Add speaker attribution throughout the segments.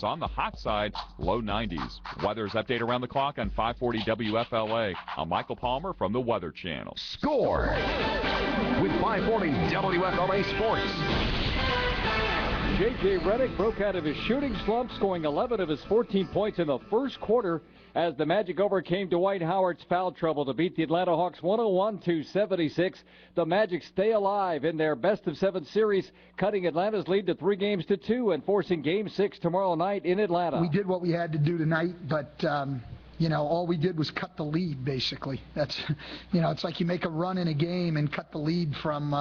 Speaker 1: On the hot side, low 90s. Weather's update around the clock on 540 WFLA. I'm Michael Palmer from the Weather Channel.
Speaker 2: Score with 540 WFLA Sports.
Speaker 3: J.J. Redick broke out of his shooting slump, scoring 11 of his 14 points in the first quarter as the Magic overcame Dwight Howard's foul trouble to beat the Atlanta Hawks 101-76. The Magic stay alive in their best-of-7 series, cutting Atlanta's lead to 3-2 and forcing Game 6 tomorrow night in Atlanta.
Speaker 4: We did what we had to do tonight, but all we did was cut the lead, basically. That's, it's like you make a run in a game and cut the lead from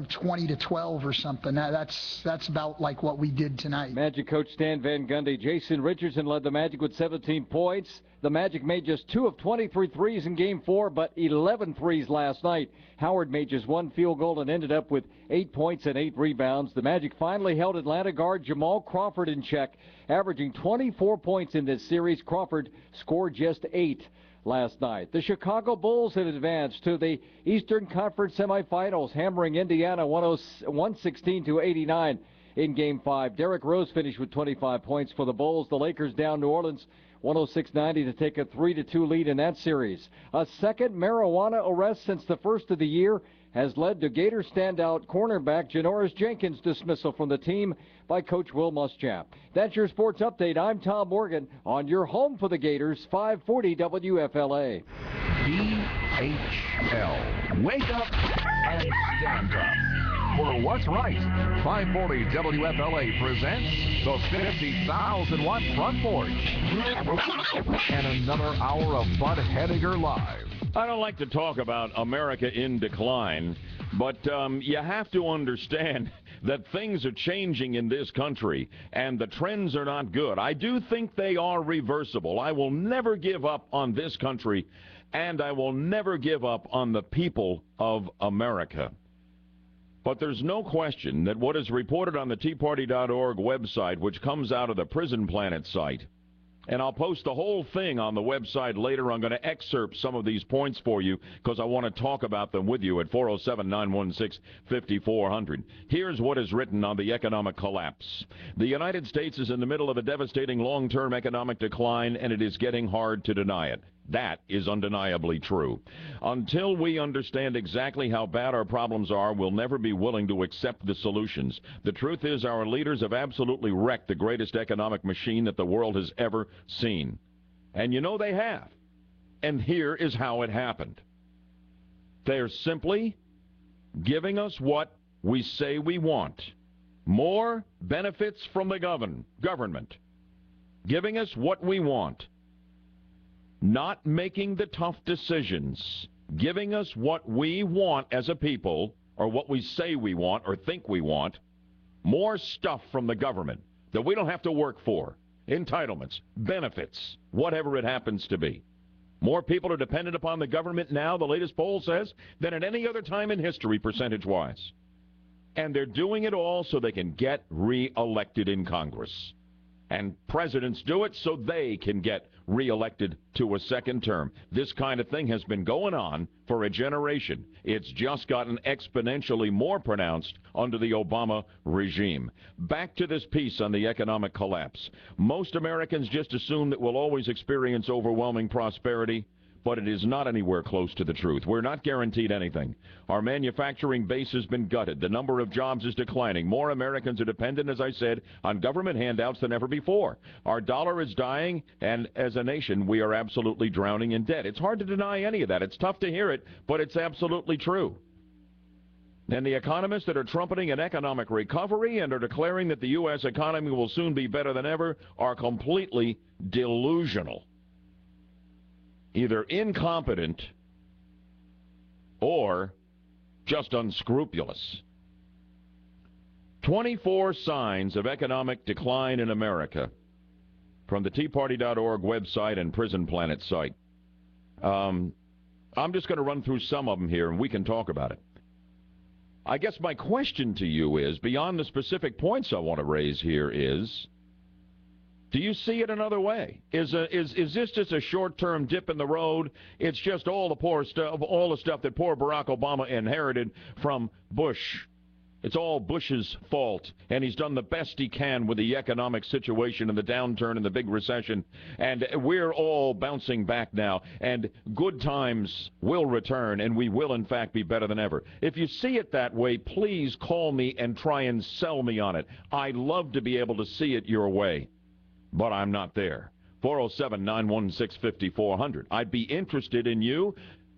Speaker 4: 20 to 12 or something. That's about like what we did tonight.
Speaker 3: Magic coach Stan Van Gundy. Jason Richardson led the Magic with 17 points. The Magic made just 2 of 23 threes in Game 4, but 11 threes last night. Howard made just 1 field goal and ended up with 8 points and 8 rebounds. The Magic finally held Atlanta guard Jamal Crawford in check, averaging 24 points in this series. Crawford scored just 8 last night. The Chicago Bulls have advanced to the Eastern Conference semifinals, hammering Indiana 116-89 in Game 5. Derrick Rose finished with 25 points for the Bulls. The Lakers down New Orleans 106-90 to take a 3-2 lead in that series. A second marijuana arrest since the first of the year has led to Gator standout cornerback Janoris Jenkins' dismissal from the team by Coach Will Muschamp. That's your sports update. I'm Tom Morgan on your home for the Gators, 540 WFLA.
Speaker 2: BHL. Wake up and stand up for what's right. 540 WFLA presents the 50,000-watt front porch. And another hour of Bud Hediger Live.
Speaker 5: I don't like to talk about America in decline, but you have to understand that things are changing in this country, and the trends are not good. I do think they are reversible. I will never give up on this country, and I will never give up on the people of America. But there's no question that what is reported on the TeaParty.org website, which comes out of the Prison Planet site, and I'll post the whole thing on the website later. I'm going to excerpt some of these points for you because I want to talk about them with you at 407-916-5400. Here's what is written on the economic collapse. The United States is in the middle of a devastating long-term economic decline, and it is getting hard to deny it. That is undeniably true. Until we understand exactly how bad our problems are, we'll never be willing to accept the solutions. The truth is our leaders have absolutely wrecked the greatest economic machine that the world has ever seen. And you know they have. And here is how it happened. They're simply giving us what we say we want. More benefits from the government. Giving us what we want. Not making the tough decisions, giving us what we want as a people, or what we say we want or think we want, more stuff from the government that we don't have to work for, entitlements, benefits, whatever it happens to be. More people are dependent upon the government now, the latest poll says, than at any other time in history, percentage-wise. And they're doing it all so they can get re-elected in Congress. And presidents do it so they can get re-elected to a second term. This kind of thing has been going on for a generation. It's just gotten exponentially more pronounced under the Obama regime. Back to this piece on the economic collapse. Most Americans just assume that we'll always experience overwhelming prosperity, but it is not anywhere close to the truth. We're not guaranteed anything. Our manufacturing base has been gutted. The number of jobs is declining. More Americans are dependent, as I said, on government handouts than ever before. Our dollar is dying, and as a nation, we are absolutely drowning in debt. It's hard to deny any of that. It's tough to hear it, but it's absolutely true. And the economists that are trumpeting an economic recovery and are declaring that the U.S. economy will soon be better than ever are completely delusional. Either incompetent or just unscrupulous. 24 signs of economic decline in America from the TeaParty.org website and Prison Planet site. I'm just going to run through some of them here and we can talk about it. I guess my question to you is, beyond the specific points I want to raise here is, do you see it another way? Is this just a short-term dip in the road? It's just all the poor stuff, all the stuff that poor Barack Obama inherited from Bush It's all Bush's fault, and he's done the best he can with the economic situation and the downturn and the big recession, and we're all bouncing back now, and good times will return, and we will, in fact, be better than ever. If you see it that way, please call me and try and sell me on it. I love to be able to see it your way, but I'm not there. 407-916-5400. I'd be interested in you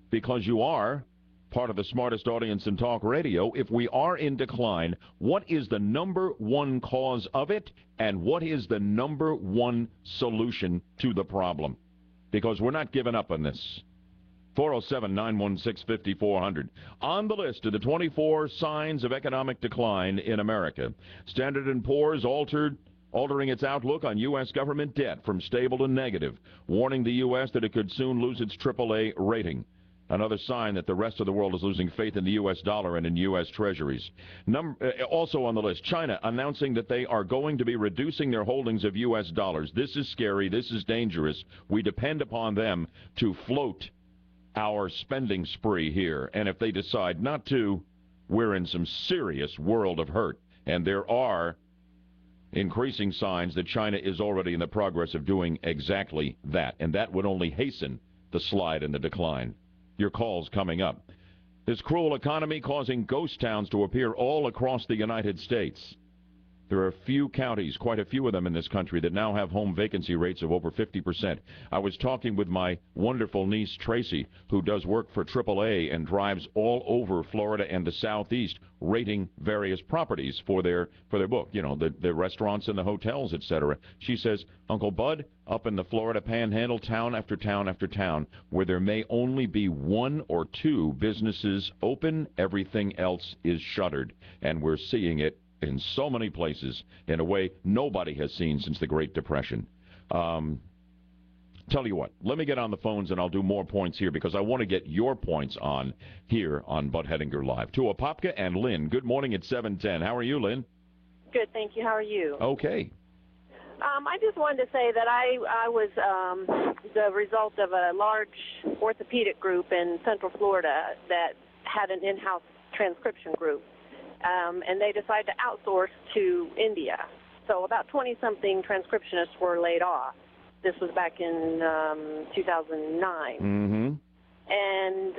Speaker 5: because you are part of the smartest audience in talk radio. If we are in decline, what is the number one cause of it, and what is the number one solution to the problem? Because we're not giving up on this. 407-916-5400. On the list of the 24 signs of economic decline in America, Standard & Poor's altering its outlook on U.S. government debt from stable to negative, warning the U.S. that it could soon lose its AAA rating. Another sign that the rest of the world is losing faith in the U.S. dollar and in U.S. treasuries. Also on the list, China announcing that they are going to be reducing their holdings of U.S. dollars. This is scary. This is dangerous. We depend upon them to float our spending spree here. And if they decide not to, we're in some serious world of hurt. And there are increasing signs that China is already in the progress of doing exactly that. And that would only hasten the slide and the decline. Your calls coming up. This cruel economy causing ghost towns to appear all across the United States. There are a few counties, quite a few of them in this country, that now have home vacancy rates of over 50%. I was talking with my wonderful niece, Tracy, who does work for AAA and drives all over Florida and the Southeast, rating various properties for their book, you know, the restaurants and the hotels, etc. She says, Uncle Bud, up in the Florida Panhandle, town after town after town, where there may only be one or two businesses open, everything else is shuttered. And we're seeing it in so many places in a way nobody has seen since the Great Depression. Tell you what, let me get on the phones and I'll do more points here because I want to get your points on here on Bud Hedinger Live. To Apopka and Lynn, good morning at 7:10. How are you, Lynn?
Speaker 6: Good, thank you. How are you?
Speaker 5: Okay.
Speaker 6: I just wanted to say that I was the result of a large orthopedic group in Central Florida that had an in-house transcription group. And they decided to outsource to India. So about 20-something transcriptionists were laid off. This was back in 2009.
Speaker 5: Mm-hmm.
Speaker 6: And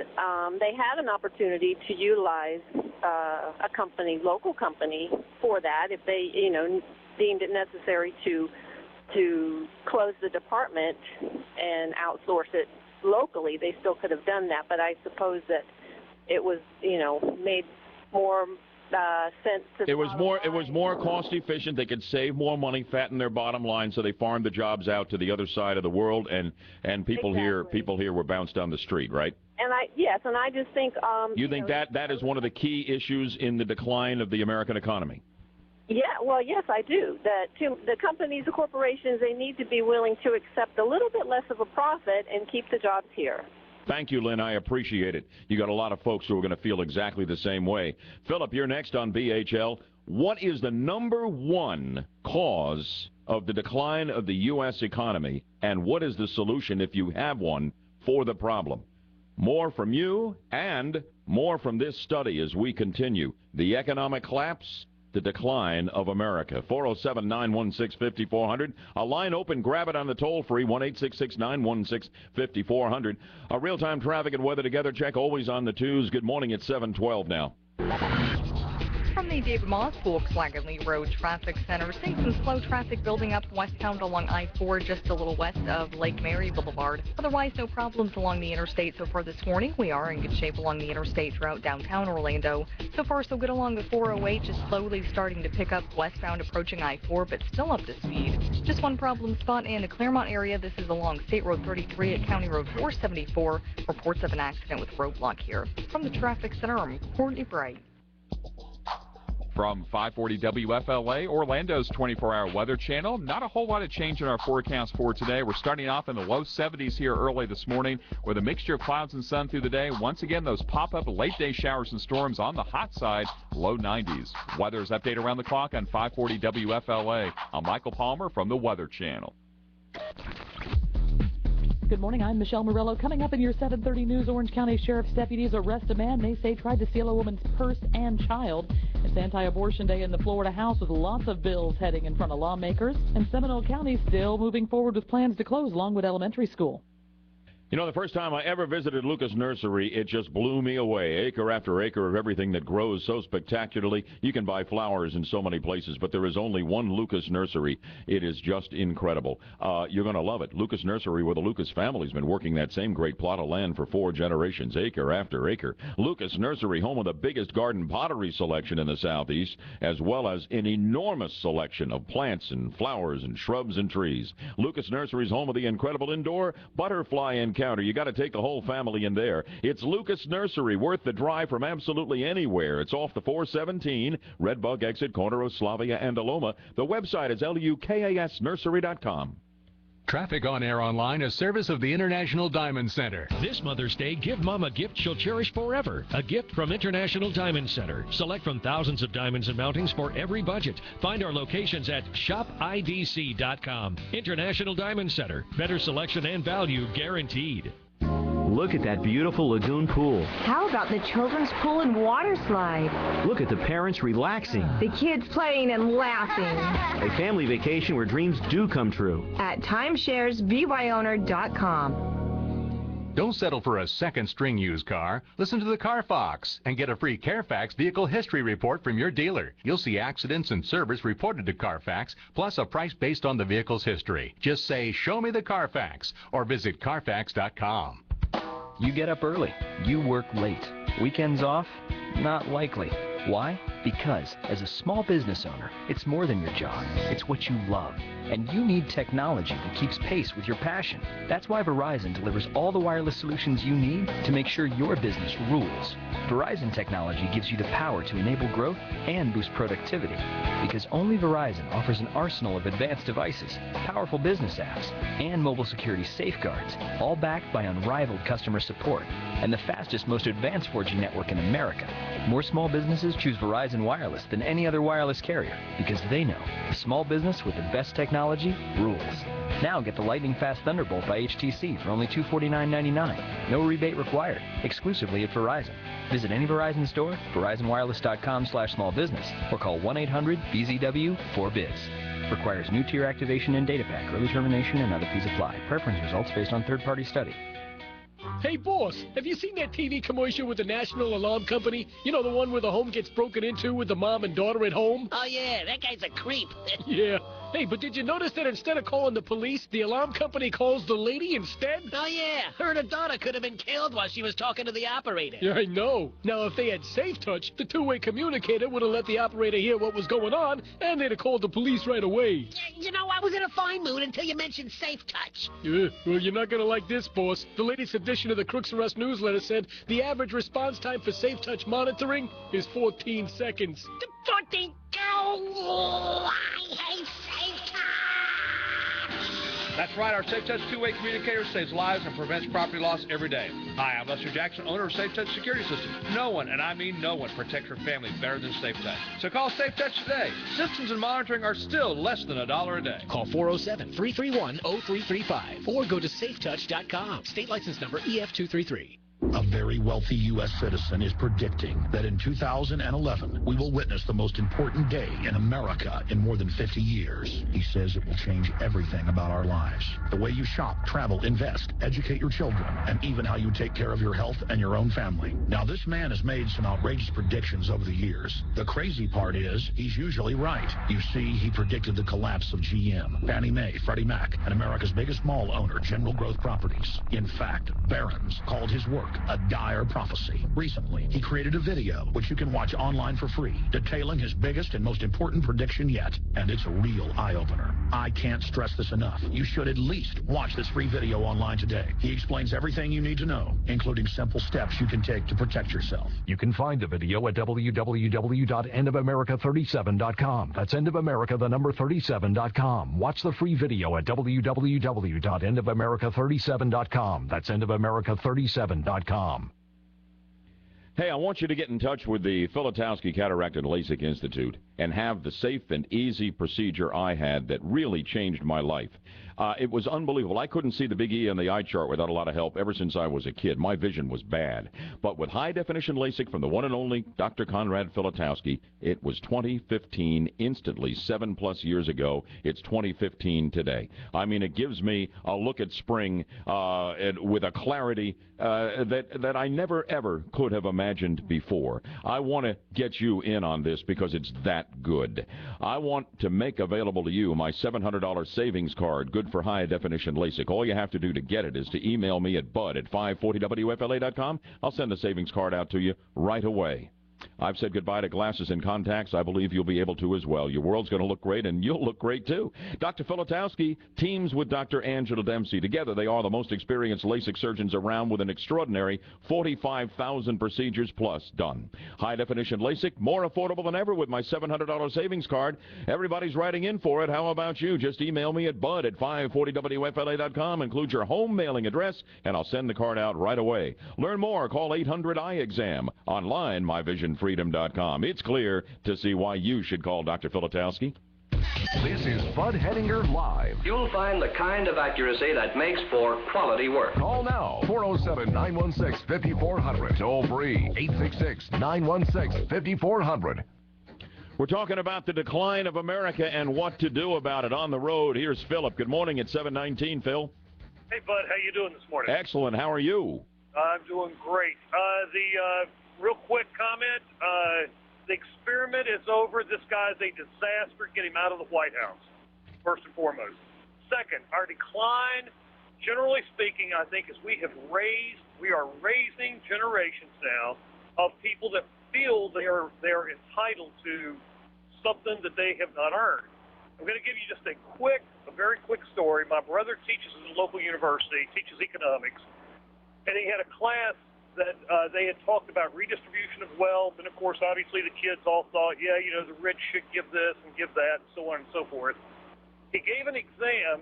Speaker 6: they had an opportunity to utilize a company, local company, for that if they, you know, deemed it necessary to close the department and outsource it locally. They still could have done that, but I suppose that it was, you know, made more sense to
Speaker 5: it was more cost efficient. They could save more money, fatten their bottom line, so they farmed the jobs out to the other side of the world, and people here were bounced down the street, right?
Speaker 6: And I just think
Speaker 5: you think that is one of the key issues in the decline of the American economy?
Speaker 6: Yeah, well, yes, I do. That the companies, the corporations, they need to be willing to accept a little bit less of a profit and keep the jobs here.
Speaker 5: Thank you, Lynn. I appreciate it. You got a lot of folks who are going to feel exactly the same way. Philip, you're next on BHL. What is the number one cause of the decline of the U.S. economy, and what is the solution, if you have one, for the problem? More from you and more from this study as we continue. The economic collapse, the decline of America. 407-916-5400. A line open. Grab it on the toll-free 1-866-916-5400. A real-time traffic and weather together check always on the twos. Good morning at 7:12 now.
Speaker 7: From the David Moss Volkswagen Lee Road Traffic Center, seeing some slow traffic building up westbound along I-4 just a little west of Lake Mary Boulevard. Otherwise, no problems along the interstate so far this morning. We are in good shape along the interstate throughout downtown Orlando. So far, so good along the 408, just slowly starting to pick up westbound approaching I-4, but still up to speed. Just one problem spot in the Claremont area. This is along State Road 33 at County Road 474. Reports of an accident with roadblock here. From the Traffic Center, I'm Courtney Bright.
Speaker 1: From 540 WFLA, Orlando's 24-hour weather channel. Not a whole lot of change in our forecast for today. We're starting off in the low 70s here early this morning with a mixture of clouds and sun through the day. Once again, those pop-up late-day showers and storms on the hot side, low 90s. Weather's update around the clock on 540 WFLA. I'm Michael Palmer from the Weather Channel.
Speaker 8: Good morning, I'm Michelle Morello. Coming up in your 7:30 news, Orange County Sheriff's deputies arrest a man they say tried to steal a woman's purse and child. It's anti-abortion day in the Florida House with lots of bills heading in front of lawmakers. And Seminole County still moving forward with plans to close Longwood Elementary School.
Speaker 5: You know, the first time I ever visited Lucas Nursery, it just blew me away. Acre after acre of everything that grows so spectacularly. You can buy flowers in so many places, but there is only one Lucas Nursery. It is just incredible. You're going to love it. Lucas Nursery, where the Lucas family's been working that same great plot of land for 4 generations, acre after acre. Lucas Nursery, home of the biggest garden pottery selection in the Southeast, as well as an enormous selection of plants and flowers and shrubs and trees. Lucas Nursery's home of the incredible indoor butterfly encounter. You got to take the whole family in there. It's Lucas Nursery, worth the drive from absolutely anywhere. It's off the 417 Redbug exit, corner of Slavia and Aloma. The website is lukasnursery.com.
Speaker 9: Traffic on Air Online, a service of the International Diamond Center.
Speaker 10: This Mother's Day, give Mom a gift she'll cherish forever. A gift from International Diamond Center. Select from thousands of diamonds and mountings for every budget. Find our locations at shopidc.com. International Diamond Center. Better selection and value guaranteed.
Speaker 11: Look at that beautiful lagoon pool.
Speaker 12: How about the children's pool and water slide?
Speaker 11: Look at the parents relaxing.
Speaker 12: The kids playing and laughing.
Speaker 11: A family vacation where dreams do come true.
Speaker 12: At timesharesbyowner.com.
Speaker 9: Don't settle for a second-string used car. Listen to the Carfax and get a free Carfax vehicle history report from your dealer. You'll see accidents and service reported to Carfax, plus a price based on the vehicle's history. Just say, "Show me the Carfax," or visit Carfax.com.
Speaker 13: You get up early. You work late. Weekends off? Not likely. Why? Because as a small business owner, it's more than your job. It's what you love. And you need technology that keeps pace with your passion. That's why Verizon delivers all the wireless solutions you need to make sure your business rules. Verizon technology gives you the power to enable growth and boost productivity. Because only Verizon offers an arsenal of advanced devices, powerful business apps, and mobile security safeguards, all backed by unrivaled customer support and the fastest, most advanced 4G network in America. More small businesses choose Verizon Wireless than any other wireless carrier because they know the small business with the best technology rules. Now get the lightning fast Thunderbolt by HTC for only $249.99. No rebate required, exclusively at Verizon. Visit any Verizon store, verizonwireless.com/smallbusiness, or call 1-800-BZW-4BIZ. Requires new tier activation and data pack. Early termination and other fees apply. Preference results based on third-party study.
Speaker 14: Hey, boss, have you seen that TV commercial with the National Alarm Company? You know, the one where the home gets broken into with the mom and daughter at home?
Speaker 15: Oh, yeah, that guy's a creep.
Speaker 14: Yeah. Hey, but did you notice that instead of calling the police, the alarm company calls the lady instead?
Speaker 15: Oh, yeah, her and her daughter could have been killed while she was talking to the operator.
Speaker 14: Yeah, I know. Now, if they had Safe Touch, the two-way communicator would have let the operator hear what was going on, and they'd have called the police right away.
Speaker 15: You know, I was in a fine mood until you mentioned Safe Touch.
Speaker 14: Yeah, well, you're not going to like this, boss. The latest edition of the Crooks R Us newsletter said the average response time for Safe Touch monitoring is 14 seconds.
Speaker 15: 14? Oh, I hate Safe Touch!
Speaker 16: That's right, our Safe Touch two-way communicator saves lives and prevents property loss every day. Hi, I'm Lester Jackson, owner of Safe Touch Security Systems. No one, and I mean no one, protects your family better than Safe Touch. So call Safe Touch today. Systems and monitoring are still less than $1 a day.
Speaker 17: Call 407-331-0335 or go to safetouch.com. State license number EF233.
Speaker 18: A very wealthy U.S. citizen is predicting that in 2011, we will witness the most important day in America in more than 50 years. He says it will change everything about our lives. The way you shop, travel, invest, educate your children, and even how you take care of your health and your own family. Now, this man has made some outrageous predictions over the years. The crazy part is, he's usually right. You see, he predicted the collapse of GM, Fannie Mae, Freddie Mac, and America's biggest mall owner, General Growth Properties. In fact, Barron's called his work a dire prophecy. Recently, he created a video, which you can watch online for free, detailing his biggest and most important prediction yet. And it's a real eye-opener. I can't stress this enough. You should at least watch this free video online today. He explains everything you need to know, including simple steps you can take to protect yourself.
Speaker 2: You can find the video at www.endofamerica37.com. That's endofamerica37.com. Watch the free video at www.endofamerica37.com. That's endofamerica37.com.
Speaker 5: Hey, I want you to get in touch with the Filatowski Cataract and LASIK Institute. and have the safe and easy procedure I had that really changed my life. It was unbelievable. I couldn't see the big E on the eye chart without a lot of help ever since I was a kid. My vision was bad. But with high-definition LASIK from the one and only Dr. Conrad Filatowski, it was 2015 instantly, 7+ years ago. It's 2015 today. I mean, it gives me a look at spring with a clarity that I never, ever could have imagined before. I want to get you in on this because it's that good. I want to make available to you my $700 savings card, good for high-definition LASIK. All you have to do to get it is to email me at bud@540wfla.com. I'll send the savings card out to you right away. I've said goodbye to glasses and contacts. I believe you'll be able to as well. Your world's going to look great, and you'll look great, too. Dr. Filatowski teams with Dr. Angela Dempsey. Together, they are the most experienced LASIK surgeons around with an extraordinary 45,000 procedures plus done. High-definition LASIK, more affordable than ever with my $700 savings card. Everybody's writing in for it. How about you? Just email me at bud@540wfla.com. Include your home mailing address, and I'll send the card out right away. Learn more. Call 800-EYE-EXAM. Online, myvisionfreedom.com. It's clear to see why you should call Dr. Filatowski.
Speaker 2: This is Bud Hedinger Live.
Speaker 19: You'll find the kind of accuracy that makes for quality work.
Speaker 2: Call now, 407-916-5400. Toll free, 866-916-5400.
Speaker 5: We're talking about the decline of America and what to do about it. On the road, here's Philip. Good morning at 7:19, Phil.
Speaker 20: Hey, Bud. How you doing this morning?
Speaker 5: Excellent. How are you?
Speaker 20: I'm doing great. Real quick comment. The experiment is over. This guy's a disaster. Get him out of the White House, first and foremost. Second, our decline, generally speaking, I think, is we are raising generations now of people that feel they are entitled to something that they have not earned. I'm going to give you just a very quick story. My brother teaches at a local university, teaches economics, and he had a class that they had talked about redistribution of wealth, and of course, obviously, the kids all thought, yeah, the rich should give this and give that, and so on and so forth. He gave an exam,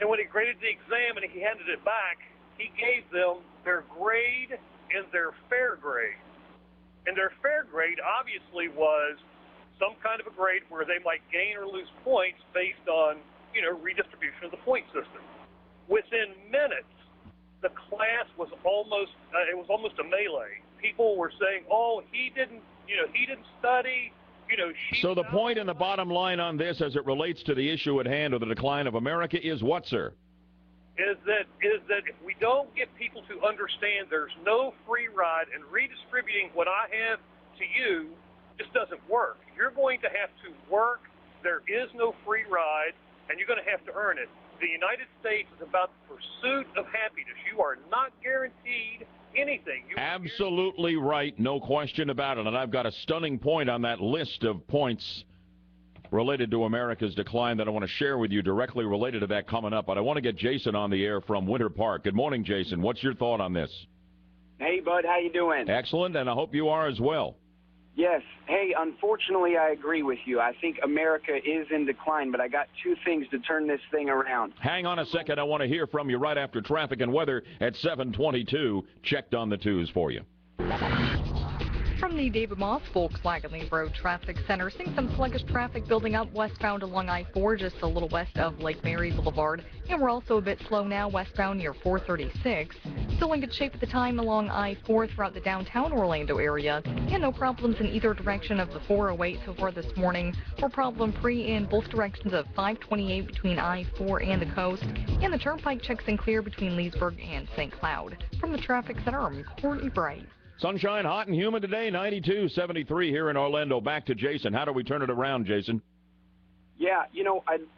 Speaker 20: and when he graded the exam and he handed it back, he gave them their grade and their fair grade. And their fair grade obviously was some kind of a grade where they might gain or lose points based on, redistribution of the point system. Within minutes, the class was almost a melee. People were saying, "Oh, he didn't study."
Speaker 5: So the point and the bottom line on this, as it relates to the issue at hand of the decline of America, is what, sir?
Speaker 20: Is that if we don't get people to understand there's no free ride, and redistributing what I have to you just doesn't work. You're going to have to work. There is no free ride, and you're going to have to earn it. The United States is about the pursuit of happiness. You are not guaranteed anything.
Speaker 5: Absolutely right. No question about it. And I've got a stunning point on that list of points related to America's decline that I want to share with you directly related to that coming up. But I want to get Jason on the air from Winter Park. Good morning, Jason. What's your thought on this?
Speaker 21: Hey, Bud. How you doing?
Speaker 5: Excellent, and I hope you are as well.
Speaker 21: Yes. Hey, unfortunately, I agree with you. I think America is in decline, but I got two things to turn this thing around.
Speaker 5: Hang on a second. I want to hear from you right after traffic and weather at 7:22. Checked on the twos for you.
Speaker 7: From the David Moss Volkswagen Lee Road Traffic Center, seeing some sluggish traffic building up westbound along I-4, just a little west of Lake Mary Boulevard. And we're also a bit slow now westbound near 436. Still in good shape at the time along I-4 throughout the downtown Orlando area. And no problems in either direction of the 408 so far this morning. We're problem-free in both directions of 528 between I-4 and the coast. And the turnpike checks in clear between Leesburg and St. Cloud. From the Traffic Center, I'm Courtney Bright.
Speaker 5: Sunshine, hot and humid today, 92, 73 here in Orlando. Back to Jason. How do we turn it around, Jason?
Speaker 21: Yeah,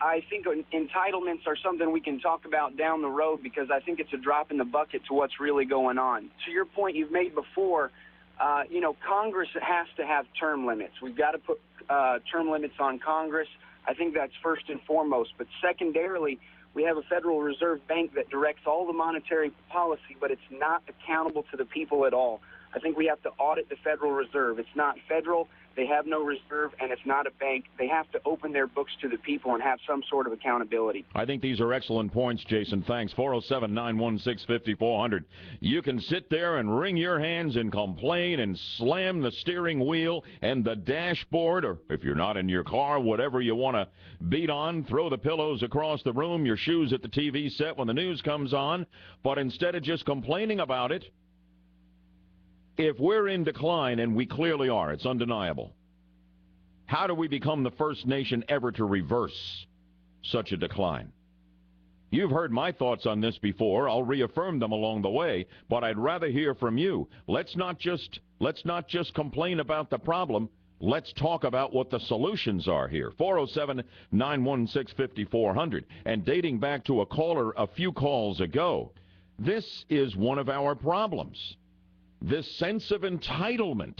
Speaker 21: I think entitlements are something we can talk about down the road because I think it's a drop in the bucket to what's really going on. To your point you've made before, Congress has to have term limits. We've got to put term limits on Congress. I think that's first and foremost. But secondarily, we have a Federal Reserve Bank that directs all the monetary policy, but it's not accountable to the people at all. I think we have to audit the Federal Reserve. It's not federal. They have no reserve, and it's not a bank. They have to open their books to the people and have some sort of accountability.
Speaker 5: I think these are excellent points, Jason. Thanks. 407-916-5400. You can sit there and wring your hands and complain and slam the steering wheel and the dashboard, or if you're not in your car, whatever you want to beat on, throw the pillows across the room, your shoes at the TV set when the news comes on. But instead of just complaining about it, if we're in decline, and we clearly are, it's undeniable, how do we become the first nation ever to reverse such a decline? You've heard my thoughts on this before. I'll reaffirm them along the way, but I'd rather hear from you. Let's not just complain about the problem. Let's talk about what the solutions are here. 407-916-5400. And dating back to a caller a few calls ago, this is one of our problems. This sense of entitlement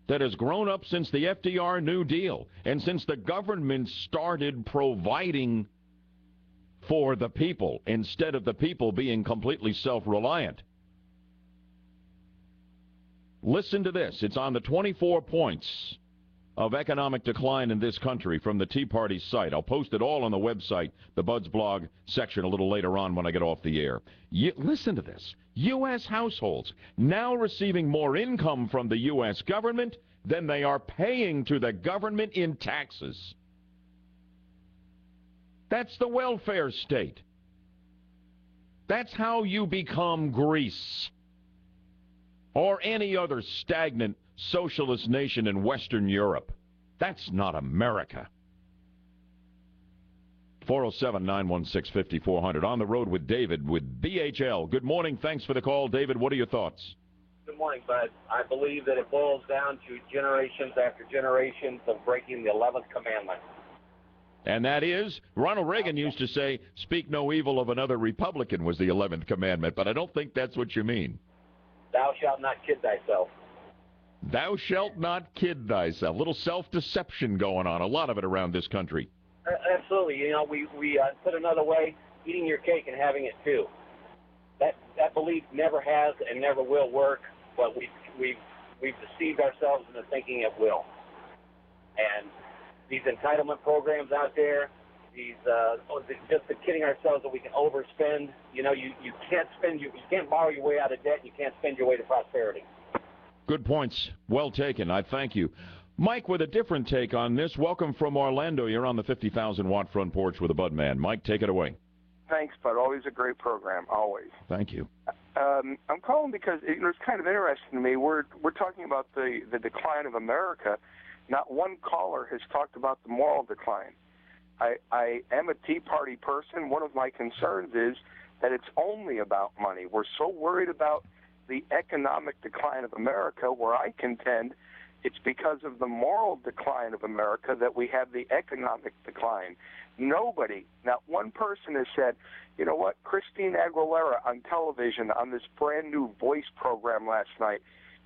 Speaker 5: that has grown up since the FDR New Deal and since the government started providing for the people instead of the people being completely self-reliant. Listen to this. It's on the 24 points of economic decline in this country from the Tea Party site. I'll post it all on the website, the Buds blog section, a little later on when I get off the air. Listen to this. U.S. households now receiving more income from the U.S. government than they are paying to the government in taxes. That's the welfare state. That's how you become Greece or any other stagnant socialist nation in Western Europe. That's not America. 407-916-5400. On the road with David with BHL. Good morning. Thanks for the call. David, what are your thoughts?
Speaker 4: Good morning, Bud. I believe that it boils down to generations after generations of breaking the 11th commandment.
Speaker 5: And that is, Ronald Reagan used to say, speak no evil of another Republican was the 11th commandment, but I don't think that's what you mean.
Speaker 4: Thou shalt not kid thyself.
Speaker 5: Thou shalt not kid thyself. A little self-deception going on, a lot of it around this country.
Speaker 4: Absolutely. You know, we put another way, eating your cake and having it too. That belief never has and never will work, but we've deceived ourselves into thinking it will. And these entitlement programs out there, just kidding ourselves that we can overspend. You know, you can't borrow your way out of debt. You can't spend your way to prosperity.
Speaker 5: Good points. Well taken. I thank you. Mike with a different take on this. Welcome from Orlando. You're on the 50,000-watt front porch with a Bud Man. Mike, take it away.
Speaker 22: Thanks, Bud. Always a great program. Always.
Speaker 5: Thank you.
Speaker 22: I'm calling because it's kind of interesting to me. We're talking about the decline of America. Not one caller has talked about the moral decline. I am a Tea Party person. One of my concerns is that it's only about money. We're so worried about the economic decline of America, where I contend it's because of the moral decline of America that we have the economic decline. Nobody, not one person has said, you know what, Christine Aguilera on television on this brand new Voice program last night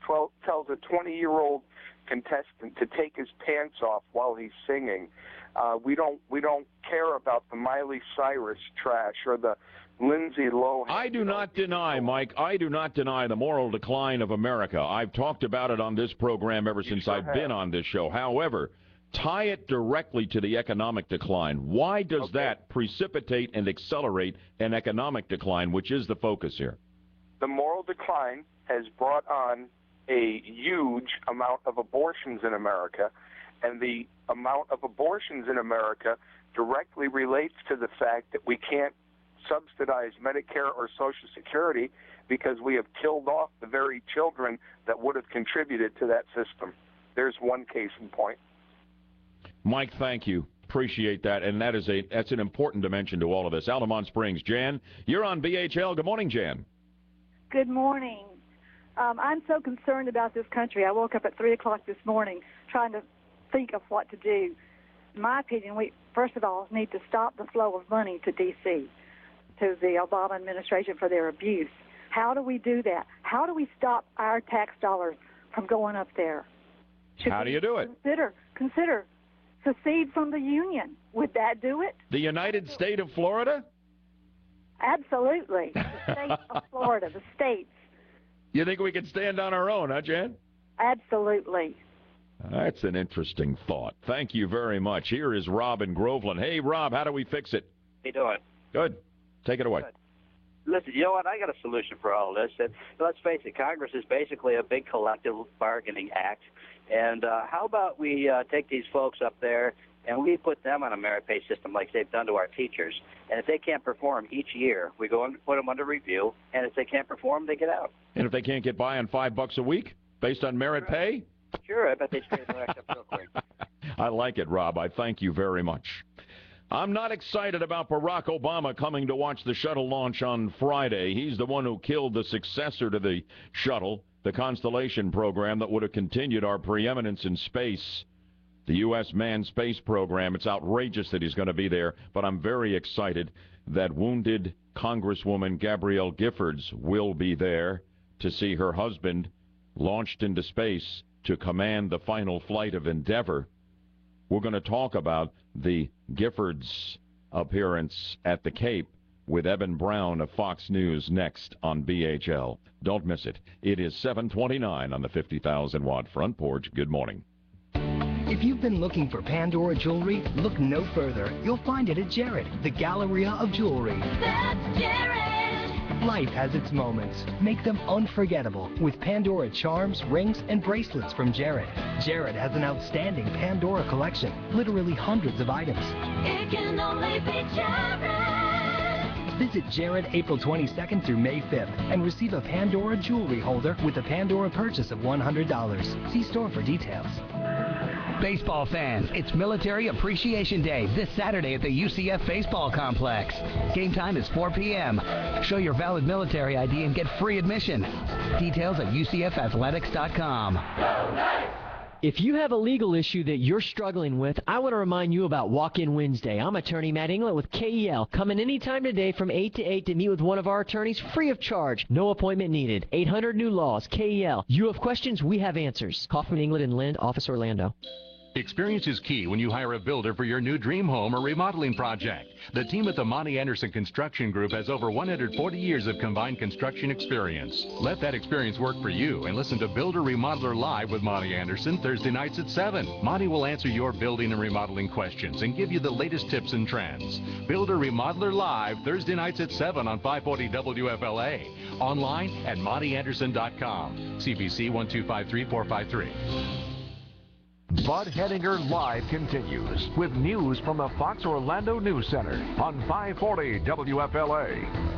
Speaker 22: tells a 20-year-old contestant to take his pants off while he's singing. We don't care about the Miley Cyrus trash or the Lindsay Lohan.
Speaker 5: I do not deny, Mike, I do not deny the moral decline of America. I've talked about it on this program ever since I've been on this show. However, tie it directly to the economic decline. Why does that precipitate and accelerate an economic decline, which is the focus here?
Speaker 22: The moral decline has brought on a huge amount of abortions in America, and the amount of abortions in America directly relates to the fact that we can't subsidize Medicare or Social Security because we have killed off the very children that would have contributed to that system. There's one case in point.
Speaker 5: Mike, thank you. Appreciate that, and that's an important dimension to all of this. Altamont Springs. Jan, you're on BHL. Good morning, Jan.
Speaker 23: Good morning. I'm so concerned about this country. I woke up at 3 o'clock this morning trying to think of what to do. In my opinion, we, first of all, need to stop the flow of money to D.C., to the Obama administration for their abuse. How do we do that? How do we stop our tax dollars from going up there?
Speaker 5: How do you do it?
Speaker 23: Consider secede from the Union. Would that do it?
Speaker 5: The United State of Florida?
Speaker 23: Absolutely. The state of Florida, the states.
Speaker 5: You think we can stand on our own, huh, Jan?
Speaker 23: Absolutely.
Speaker 5: That's an interesting thought. Thank you very much. Here is Rob in Groveland. Hey, Rob, how do we fix it?
Speaker 1: How you doing?
Speaker 5: Good. Take it away.
Speaker 1: Good. Listen, you know what? I got a solution for all this. And let's face it, Congress is basically a big collective bargaining act. And how about we take these folks up there and we put them on a merit pay system like they've done to our teachers. And if they can't perform each year, we go and put them under review. And if they can't perform, they get out.
Speaker 5: And if they can't get by on $5 a week based on merit pay?
Speaker 1: Sure, I bet they straighten their act up real quick.
Speaker 5: I like it, Rob. I thank you very much. I'm not excited about Barack Obama coming to watch the shuttle launch on Friday. He's the one who killed the successor to the shuttle, the Constellation program that would have continued our preeminence in space, the U.S. manned space program. It's outrageous that he's going to be there, but I'm very excited that wounded Congresswoman Gabrielle Giffords will be there to see her husband launched into space to command the final flight of Endeavour. We're going to talk about the Giffords appearance at the Cape with Evan Brown of Fox News next on BHL. Don't miss it. It is 7:29 on the 50,000-watt front porch. Good morning.
Speaker 3: If you've been looking for Pandora jewelry, look no further. You'll find it at Jared, the Galleria of Jewelry.
Speaker 15: That's Jared!
Speaker 3: Life has its moments. Make them unforgettable with Pandora charms, rings, and bracelets from Jared. Jared has an outstanding Pandora collection, literally hundreds of items.
Speaker 15: It can only be Jared!
Speaker 3: Visit Jared April 22nd through May 5th and receive a Pandora jewelry holder with a Pandora purchase of $100. See store for details.
Speaker 6: Baseball fans, it's Military Appreciation Day this Saturday at the UCF Baseball Complex. Game time is 4 p.m. Show your valid military ID and get free admission. Details at UCFathletics.com.
Speaker 24: If you have a legal issue that you're struggling with, I want to remind you about Walk-In Wednesday. I'm attorney Matt England with KEL. Come in anytime today from 8 to 8 to meet with one of our attorneys free of charge. No appointment needed. 800 New Laws, KEL. You have questions, we have answers. Kaufman, England, and Lind, Office Orlando.
Speaker 9: Experience is key when you hire a builder for your new dream home or remodeling project. The team at the Monty Anderson Construction Group has over 140 years of combined construction experience. Let that experience work for you and listen to Builder Remodeler Live with Monty Anderson Thursday nights at 7. Monty will answer your building and remodeling questions and give you the latest tips and trends. Builder Remodeler Live Thursday nights at 7 on 540 WFLA. Online at MontyAnderson.com. CBC 1253453.
Speaker 2: Bud Henninger Live continues with news from the Fox Orlando News Center on 540 WFLA.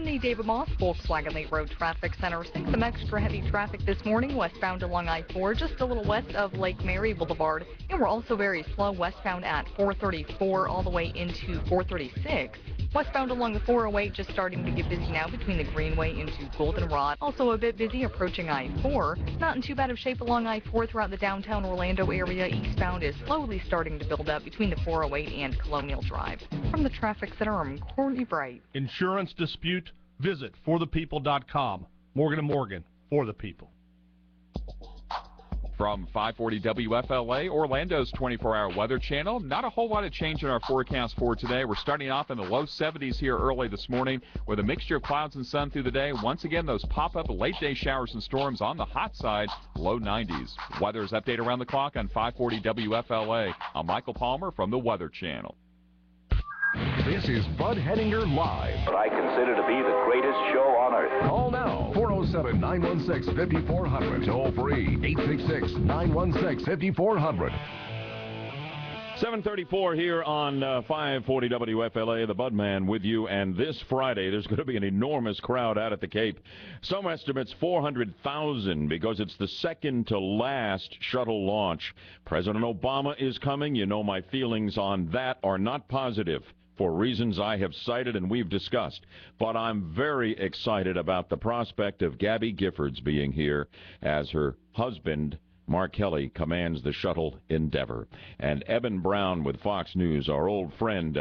Speaker 7: From the David Moss Volkswagen Lake Road Traffic Center, seeing some extra heavy traffic this morning westbound along I-4, just a little west of Lake Mary Boulevard. And we're also very slow westbound at 434 all the way into 436. Westbound along the 408, just starting to get busy now between the Greenway into Goldenrod. Also a bit busy approaching I-4. Not in too bad of shape along I-4 throughout the downtown Orlando area. Eastbound is slowly starting to build up between the 408 and Colonial Drive. From the Traffic Center, I'm Courtney Bright.
Speaker 8: Insurance dispute? Visit forthepeople.com. Morgan & Morgan, for the people.
Speaker 2: From 540 WFLA, Orlando's 24-hour weather channel. Not a whole lot of change in our forecast for today. We're starting off in the low 70s here early this morning with a mixture of clouds and sun through the day. Once again, those pop-up late-day showers and storms on the hot side, low 90s. Weather's update around the clock on 540 WFLA. I'm Michael Palmer from the Weather Channel. This is Bud Henninger Live.
Speaker 10: What I consider to be the greatest show on earth.
Speaker 2: Call now, 407-916-5400. Toll free, 866-916-5400.
Speaker 5: 7:34 here on 540 WFLA, the Budman with you, and this Friday there's going to be an enormous crowd out at the Cape. Some estimates 400,000 because it's the second to last shuttle launch. President Obama is coming. You know my feelings on that are not positive for reasons I have cited and we've discussed. But I'm very excited about the prospect of Gabby Giffords being here as her husband, Mark Kelly, commands the shuttle Endeavor. And Eben Brown with Fox News, our old friend,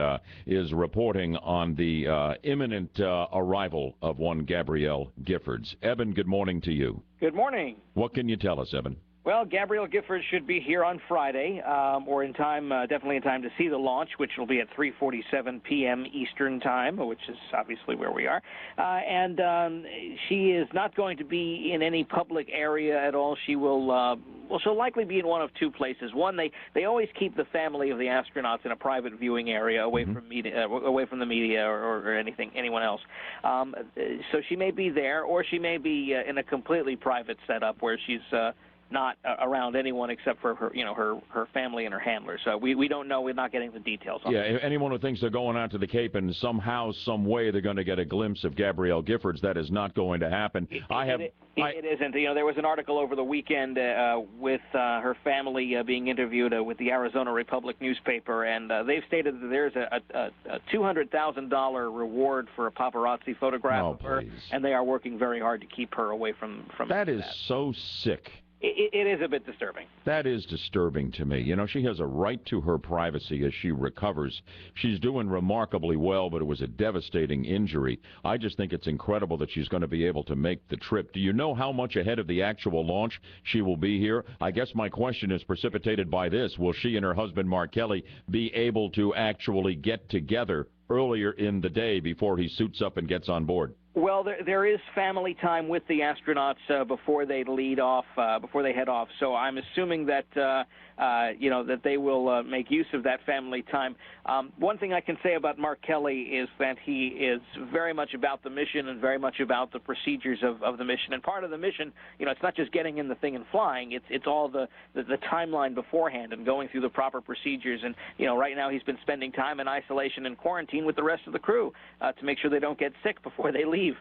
Speaker 5: is reporting on the imminent arrival of one Gabrielle Giffords. Eben, good morning to you.
Speaker 11: Good morning.
Speaker 5: What can you tell us, Eben?
Speaker 11: Well, Gabrielle Giffords should be here on Friday, or in time, definitely in time to see the launch, which will be at 3:47 p.m. Eastern Time, which is obviously where we are. And she is not going to be in any public area at all. She will, well, she'll likely be in one of two places. One, they always keep the family of the astronauts in a private viewing area, away from media, away from the media or anyone else. So she may be there, or she may be in a completely private setup where she's not around anyone except for her, her family and her handlers. So we don't know. We're not getting the details on
Speaker 5: Yeah, anyone who thinks they're going out to the Cape and somehow, some way they're going to get a glimpse of Gabrielle Giffords, that is not going to happen.
Speaker 11: It isn't. There was an article over the weekend with her family being interviewed with the Arizona Republic newspaper, and they've stated that there's a $200,000 reward for a paparazzi photograph of her, and they are working very hard to keep her away from
Speaker 5: that. Is so sick.
Speaker 11: It is a bit disturbing.
Speaker 5: That is disturbing to me. She has a right to her privacy as she recovers. She's doing remarkably well, but it was a devastating injury. I just think it's incredible that she's going to be able to make the trip. Do you know how much ahead of the actual launch she will be here? I guess my question is precipitated by this. Will she and her husband, Mark Kelly, be able to actually get together earlier in the day before he suits up and gets on board?
Speaker 11: Well, there is family time with the astronauts before they before they head off. So I'm assuming that that they will make use of that family time. One thing I can say about Mark Kelly is that he is very much about the mission and very much about the procedures of the mission. And part of the mission, it's not just getting in the thing and flying. It's all the timeline beforehand and going through the proper procedures. And right now he's been spending time in isolation and quarantine with the rest of the crew to make sure they don't get sick before they leave. He's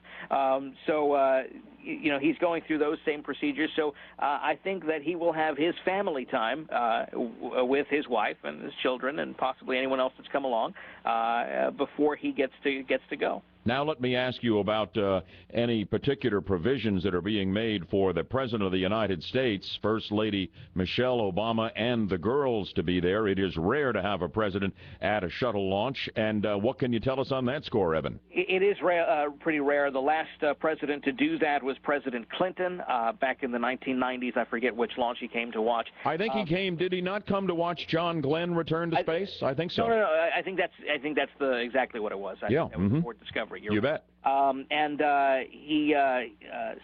Speaker 11: going through those same procedures. So I think that he will have his family time with his wife and his children and possibly anyone else that's come along before he gets to go.
Speaker 5: Now let me ask you about any particular provisions that are being made for the President of the United States, First Lady Michelle Obama, and the girls to be there. It is rare to have a president at a shuttle launch. And what can you tell us on that score, Evan?
Speaker 11: It is pretty rare. The last president to do that was President Clinton back in the 1990s. I forget which launch he came to watch.
Speaker 5: I think he came. Did he not come to watch John Glenn return to space? I think so.
Speaker 11: No. I think that's exactly what it was.
Speaker 5: Yeah.
Speaker 11: That was before Discovery.
Speaker 5: You bet.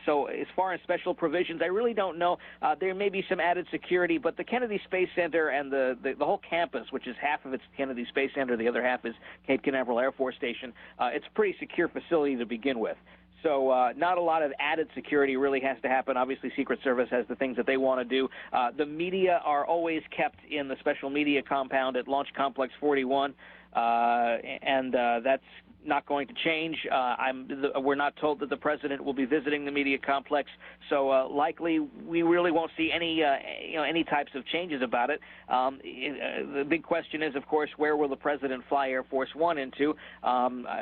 Speaker 11: So as far as special provisions, I really don't know. There may be some added security, but the Kennedy Space Center and the whole campus, which is half of its Kennedy Space Center, the other half is Cape Canaveral Air Force Station, it's a pretty secure facility to begin with. So not a lot of added security really has to happen. Obviously, Secret Service has the things that they want to do. The media are always kept in the special media compound at Launch Complex 41. And that's not going to change. We're not told that the president will be visiting the media complex, so likely we really won't see any types of changes about it. The big question is, of course, where will the president fly Air Force One into?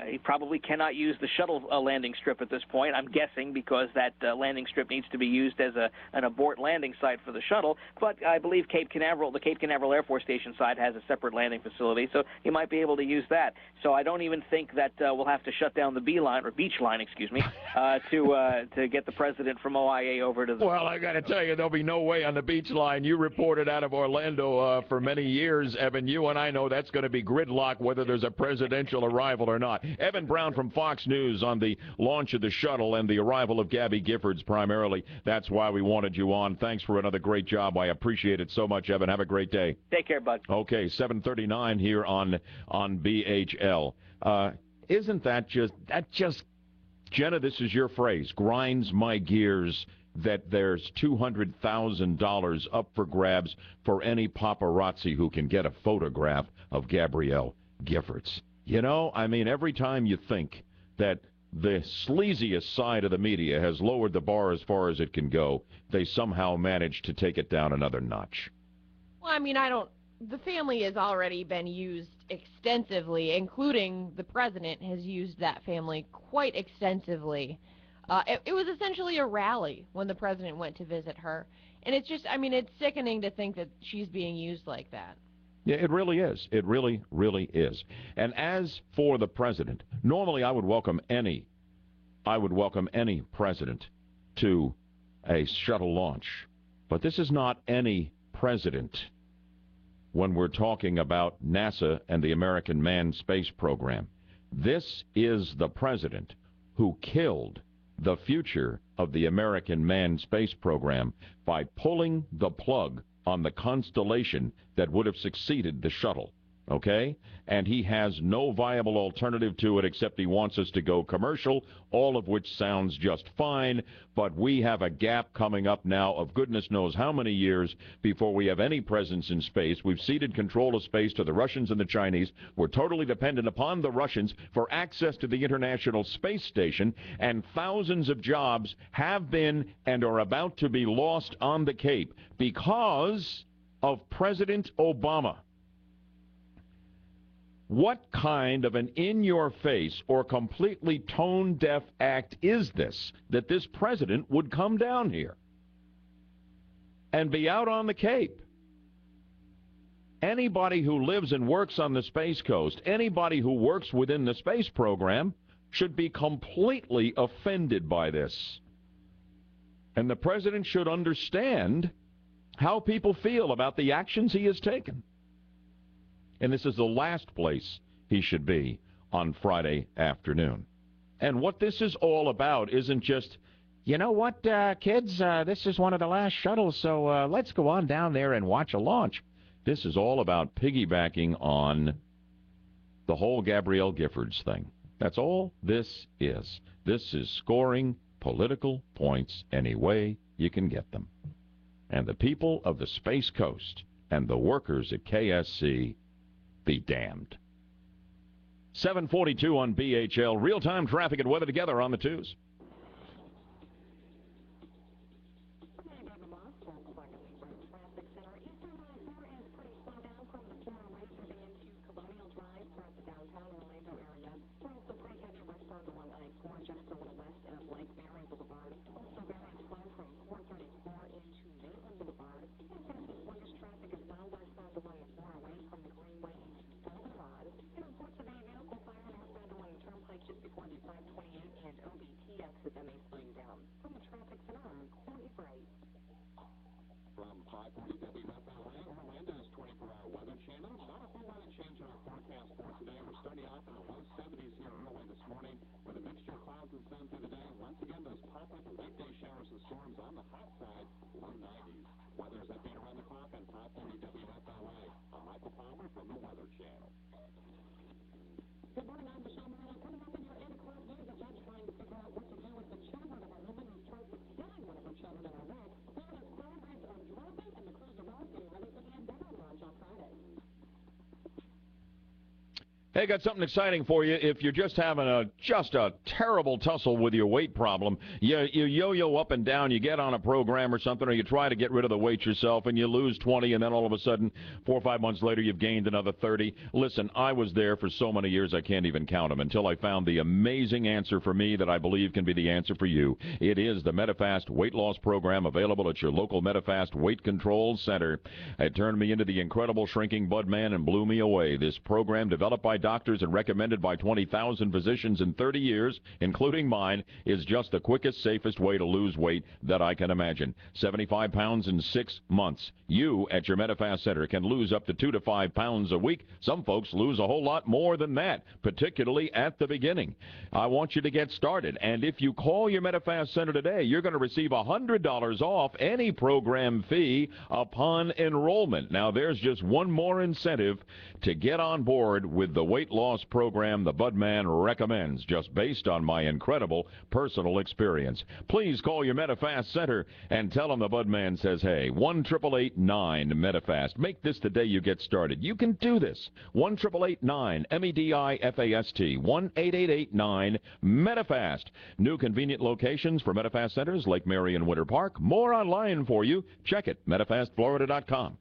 Speaker 11: He probably cannot use the shuttle landing strip at this point, I'm guessing, because that landing strip needs to be used as an abort landing site for the shuttle. But I believe the Cape Canaveral Air Force Station side has a separate landing facility, so he might be able to use that. So I don't even think that we'll have to shut down the beach line, to get the president from OIA over to the...
Speaker 5: Well, I got to tell you, there'll be no way on the beach line. You reported out of Orlando for many years, Evan. You and I know that's going to be gridlock whether there's a presidential arrival or not. Evan Brown from Fox News on the launch of the shuttle and the arrival of Gabby Giffords primarily. That's why we wanted you on. Thanks for another great job. I appreciate it so much, Evan. Have a great day.
Speaker 11: Take care, bud.
Speaker 5: Okay, 7:39 here on BHL. Isn't that just, Jenna, this is your phrase, grinds my gears that there's $200,000 up for grabs for any paparazzi who can get a photograph of Gabrielle Giffords. You know, I mean, every time you think that the sleaziest side of the media has lowered the bar as far as it can go, they somehow manage to take it down another notch.
Speaker 12: Well, I mean, the family has already been used extensively, including the president has used that family quite extensively. It was essentially a rally when the president went to visit her. And it's just, I mean, it's sickening to think that she's being used like that.
Speaker 5: Yeah, it really is. It really, really is. And as for the president, normally I would welcome any president to a shuttle launch. But this is not any president when we're talking about NASA and the American manned space program. This is the president who killed the future of the American manned space program by pulling the plug on the constellation that would have succeeded the shuttle, okay? And he has no viable alternative to it except he wants us to go commercial, all of which sounds just fine, but we have a gap coming up now of goodness knows how many years before we have any presence in space. We've ceded control of space to the Russians and the Chinese. We're totally dependent upon the Russians for access to the International Space Station, and thousands of jobs have been and are about to be lost on the Cape because of President Obama. What kind of an in-your-face or completely tone-deaf act is this, that this president would come down here and be out on the Cape? Anybody who lives and works on the Space Coast, anybody who works within the space program, should be completely offended by this. And the president should understand how people feel about the actions he has taken. And this is the last place he should be on Friday afternoon. And what this is all about isn't just, you know what, kids, this is one of the last shuttles, so let's go on down there and watch a launch. This is all about piggybacking on the whole Gabrielle Giffords thing. That's all this is. This is scoring political points any way you can get them. And the people of the Space Coast and the workers at KSC be damned. 7:42 on BHL. Real-time traffic and weather together on the twos. Hey, got something exciting for you. If you're just having a terrible tussle with your weight problem, you yo-yo up and down, you get on a program or something, or you try to get rid of the weight yourself, and you lose 20, and then all of a sudden, 4 or 5 months later, you've gained another 30. Listen, I was there for so many years I can't even count them until I found the amazing answer for me that I believe can be the answer for you. It is the Medifast weight loss program available at your local Medifast weight control center. It turned me into the incredible shrinking bud man and blew me away. This program, developed by doctors and recommended by 20,000 physicians in 30 years, including mine, is just the quickest, safest way to lose weight that I can imagine. 75 pounds in 6 months. You at your Medifast Center can lose up to 2 to 5 pounds a week. Some folks lose a whole lot more than that, particularly at the beginning. I want you to get started, and if you call your Medifast Center today, you're going to receive $100 off any program fee upon enrollment. Now, there's just one more incentive to get on board with the weight loss program the Budman recommends, just based on my incredible personal experience. Please call your Medifast Center and tell them the Budman says, hey, 1-888-9-MEDIFAST. Make this the day you get started. You can do this. 1-888-9-MEDIFAST. 1-888-9-MEDIFAST. New convenient locations for Medifast Centers, Lake Mary and Winter Park. More online for you. Check it, MedifastFlorida.com.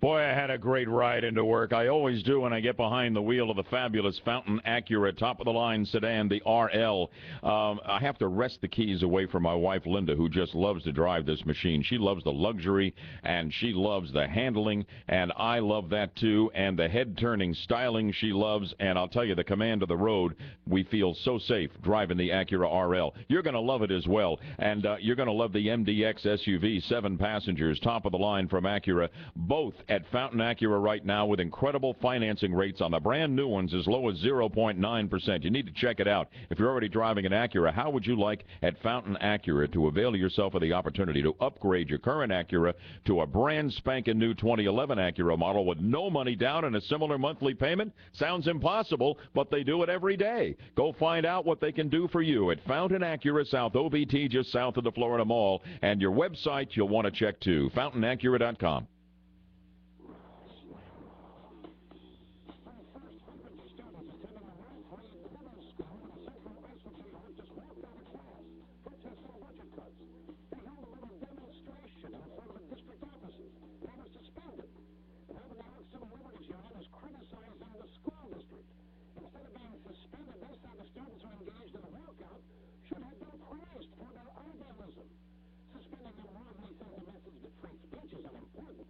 Speaker 5: Boy, I had a great ride into work. I always do when I get behind the wheel of the fabulous Fountain Acura top-of-the-line sedan, the RL. I have to wrest the keys away from my wife, Linda, who just loves to drive this machine. She loves the luxury, and she loves the handling, and I love that too, and the head-turning styling she loves, and I'll tell you, the command of the road, we feel so safe driving the Acura RL. You're going to love it as well, and you're going to love the MDX SUV, 7 passengers, top-of-the-line from Acura, both at Fountain Acura right now with incredible financing rates on the brand new ones as low as 0.9%. You need to check it out. If you're already driving an Acura, how would you like at Fountain Acura to avail yourself of the opportunity to upgrade your current Acura to a brand spanking new 2011 Acura model with no money down and a similar monthly payment? Sounds impossible, but they do it every day. Go find out what they can do for you at Fountain Acura South OBT, just south of the Florida Mall, and your website you'll want to check too, fountainacura.com.
Speaker 15: Suspending them wrongly sends a message that free speech is unimportant.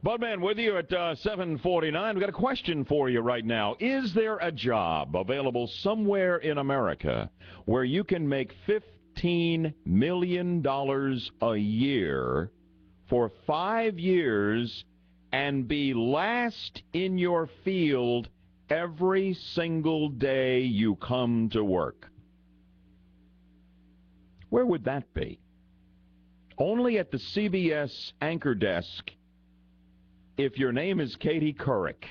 Speaker 5: Budman with you at 7:49. We've got a question for you right now. Is there a job available somewhere in America where you can make $15 million a year for 5 years and be last in your field every single day you come to work? Where would that be? Only at the CBS anchor desk if your name is Katie Couric.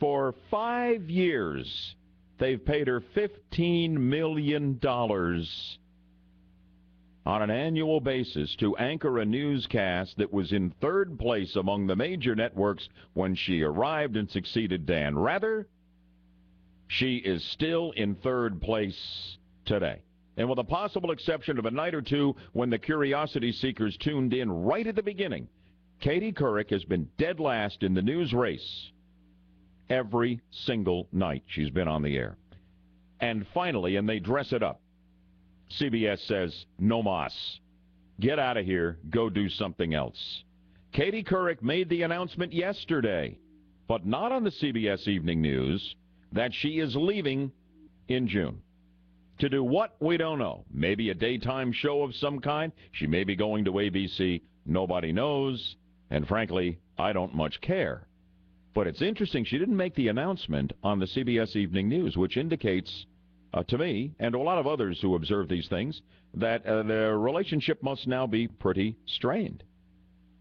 Speaker 5: For 5 years, they've paid her $15 million on an annual basis to anchor a newscast that was in third place among the major networks when she arrived and succeeded Dan Rather. She is still in third place today. And with a possible exception of a night or two when the curiosity seekers tuned in right at the beginning, Katie Couric has been dead last in the news race every single night she's been on the air. And finally, and they dress it up, CBS says, no mas. Get out of here. Go do something else. Katie Couric made the announcement yesterday, but not on the CBS Evening News, that she is leaving in June. To do what? We don't know. Maybe a daytime show of some kind. She may be going to ABC. Nobody knows. And frankly, I don't much care. But it's interesting, she didn't make the announcement on the CBS Evening News, which indicates to me and to a lot of others who observe these things that their relationship must now be pretty strained.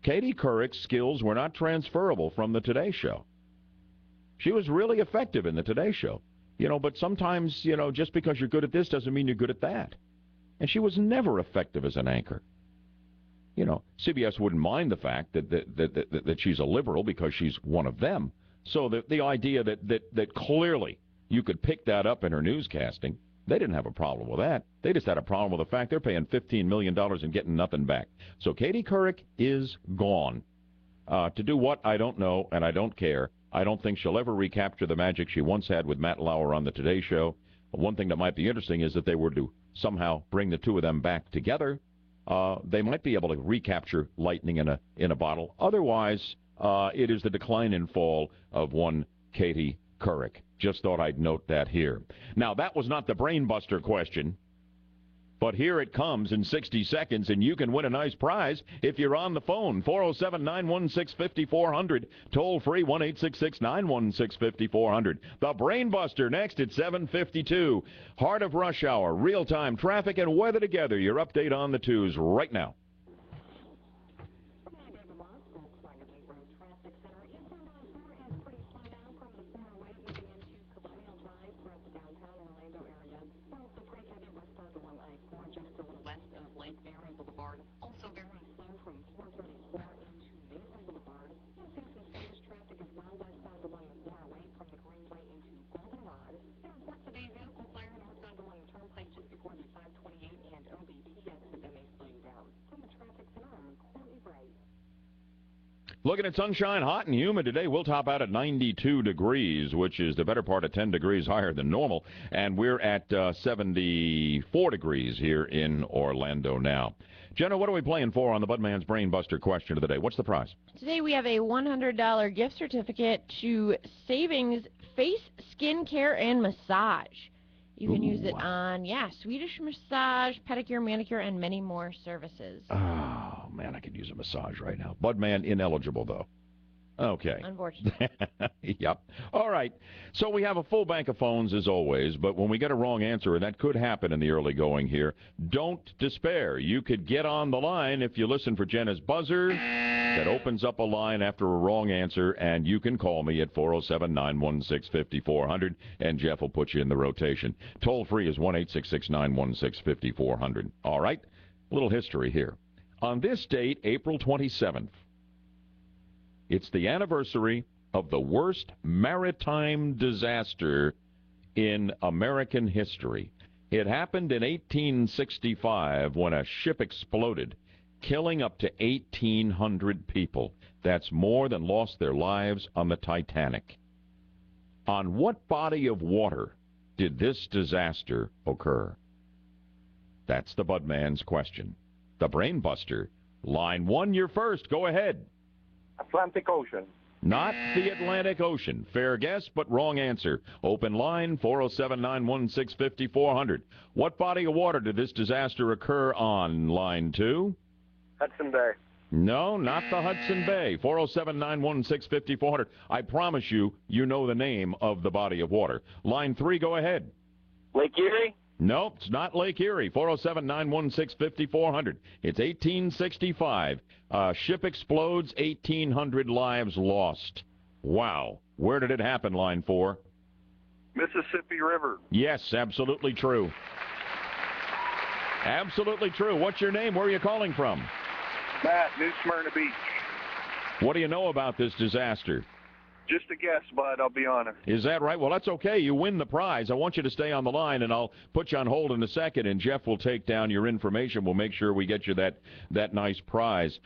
Speaker 5: Katie Couric's skills were not transferable from the Today Show. She was really effective in the Today Show. But sometimes, just because you're good at this doesn't mean you're good at that. And she was never effective as an anchor. CBS wouldn't mind the fact that she's a liberal because she's one of them. So the idea that clearly you could pick that up in her newscasting, they didn't have a problem with that. They just had a problem with the fact they're paying $15 million and getting nothing back. So Katie Couric is gone. To do what? I don't know, and I don't care. I don't think she'll ever recapture the magic she once had with Matt Lauer on the Today Show. One thing that might be interesting is that they were to somehow bring the two of them back together. They might be able to recapture lightning in a bottle. Otherwise, it is the decline and fall of one Katie Couric. Just thought I'd note that here. Now, that was not the brainbuster question, but here it comes in 60 seconds, and you can win a nice prize if you're on the phone. 407-916-5400. Toll free, 1-866-916-5400. The brainbuster next at 7:52. Heart of rush hour, real-time traffic and weather together. Your update on the twos right now. Looking at sunshine, hot and humid today. We'll top out at 92 degrees, which is the better part of 10 degrees higher than normal. And we're at 74 degrees here in Orlando now. Jenna, what are we playing for on the Budman's Brainbuster question of the day? What's the prize?
Speaker 12: Today we have a $100 gift certificate to Savings Face Skin Care and Massage. You can use it on, Swedish massage, pedicure, manicure, and many more services.
Speaker 5: Oh, man, I could use a massage right now. Budman ineligible, though. Okay.
Speaker 12: Unfortunately.
Speaker 5: Yep. All right. So we have a full bank of phones, as always, but when we get a wrong answer, and that could happen in the early going here, don't despair. You could get on the line if you listen for Jenna's buzzer that opens up a line after a wrong answer, and you can call me at 407-916-5400, and Jeff will put you in the rotation. Toll free is 1-866-916-5400. All right? A little history here. On this date, April 27th, it's the anniversary of the worst maritime disaster in American history. It happened in 1865 when a ship exploded, killing up to 1,800 people. That's more than lost their lives on the Titanic. On what body of water did this disaster occur? That's the Budman's question. The Brainbuster. Line 1, you're first. Go ahead.
Speaker 22: Atlantic Ocean.
Speaker 5: Not the Atlantic Ocean. Fair guess, but wrong answer. Open line, 407-916-5400. What body of water did this disaster occur on? Line 2?
Speaker 22: Hudson Bay.
Speaker 5: No, not the Hudson Bay. 407-916-5400. I promise you, you know the name of the body of water. Line 3, go ahead.
Speaker 22: Lake Erie?
Speaker 5: Nope, it's not Lake Erie. 407-916-5400. It's 1865. Ship explodes, 1,800 lives lost. Wow. Where did it happen, line 4?
Speaker 22: Mississippi River.
Speaker 5: Yes, absolutely true. Absolutely true. What's your name? Where are you calling from?
Speaker 22: Matt, New Smyrna Beach.
Speaker 5: What do you know about this disaster?
Speaker 22: Just a guess, bud, I'll be honest.
Speaker 5: Is that right? Well, that's okay. You win the prize. I want you to stay on the line, and I'll put you on hold in a second, and Jeff will take down your information. We'll make sure we get you that nice prize.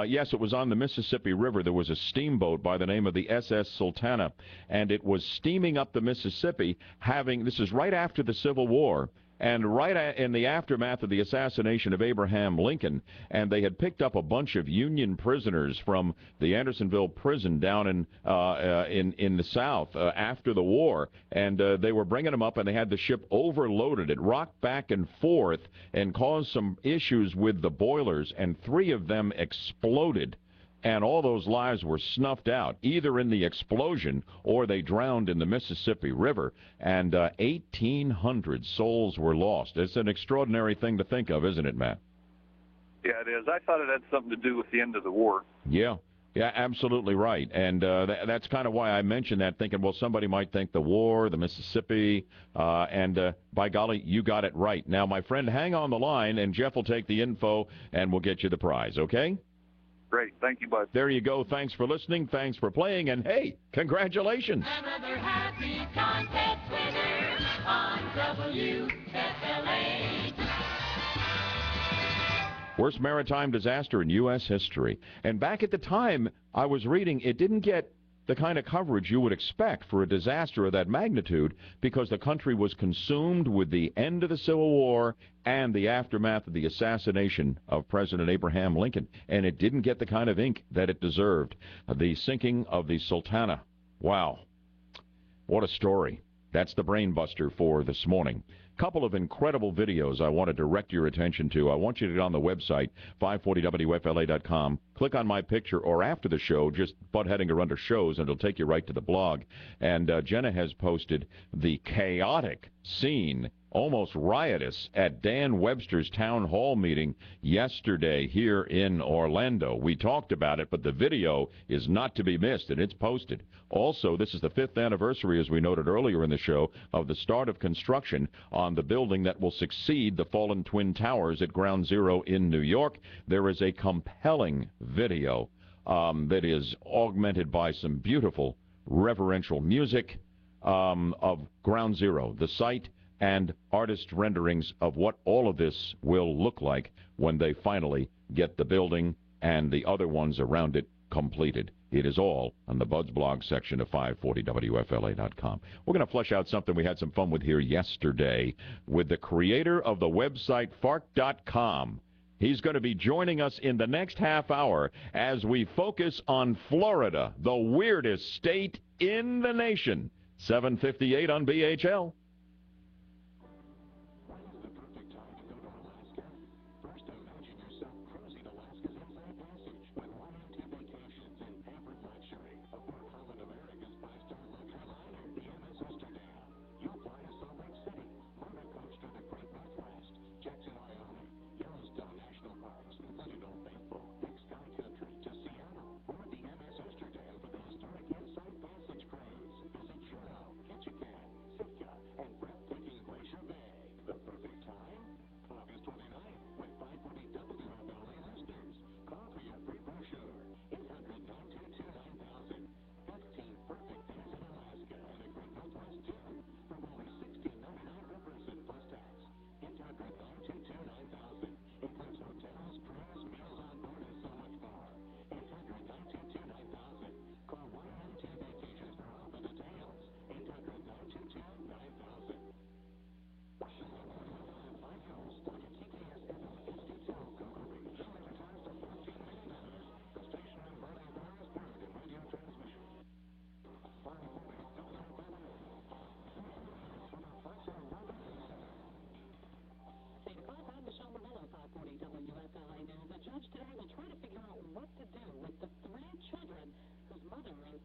Speaker 5: Yes, it was on the Mississippi River. There was a steamboat by the name of the SS Sultana, and it was steaming up the Mississippi, this is right after the Civil War, and right in the aftermath of the assassination of Abraham Lincoln, and they had picked up a bunch of Union prisoners from the Andersonville prison down in the South after the war, and they were bringing them up, and they had the ship overloaded. It rocked back and forth and caused some issues with the boilers, and 3 of them exploded. And all those lives were snuffed out, either in the explosion or they drowned in the Mississippi River, and 1,800 souls were lost. It's an extraordinary thing to think of, isn't it, Matt?
Speaker 22: Yeah, it is. I thought it had something to do with the end of the war.
Speaker 5: Yeah, absolutely right. And that's kind of why I mentioned that, thinking, well, somebody might think the war, the Mississippi, and by golly, you got it right. Now, my friend, hang on the line, and Jeff will take the info, and we'll get you the prize, okay?
Speaker 22: Great. Thank you, bud.
Speaker 5: There you go. Thanks for listening. Thanks for playing. And, hey, congratulations.
Speaker 15: Another happy contest winner on WFLA.
Speaker 5: Worst maritime disaster in U.S. history. And back at the time, I was reading, it didn't get the kind of coverage you would expect for a disaster of that magnitude because the country was consumed with the end of the Civil War and the aftermath of the assassination of President Abraham Lincoln. And it didn't get the kind of ink that it deserved. The sinking of the Sultana. Wow. What a story. That's the brain buster for this morning. Couple of incredible videos I want to direct your attention to. I want you to get on the website, 540WFLA.com. Click on my picture, or after the show, just butt heading or under shows, and it'll take you right to the blog. And Jenna has posted the chaotic scene, almost riotous, at Dan Webster's town hall meeting yesterday here in Orlando. We talked about it, but the video is not to be missed, and it's posted. Also, this is the 5th anniversary, as we noted earlier in the show, of the start of construction on the building that will succeed the fallen Twin Towers at Ground Zero in New York. There is a compelling video that is augmented by some beautiful reverential music of Ground Zero, the site, and artist renderings of what all of this will look like when they finally get the building and the other ones around it completed. It is all on the Bud's blog section of 540WFLA.com. We're going to flesh out something we had some fun with here yesterday with the creator of the website Fark.com. He's going to be joining us in the next half hour as we focus on Florida, the weirdest state in the nation. 7:58 on BHL.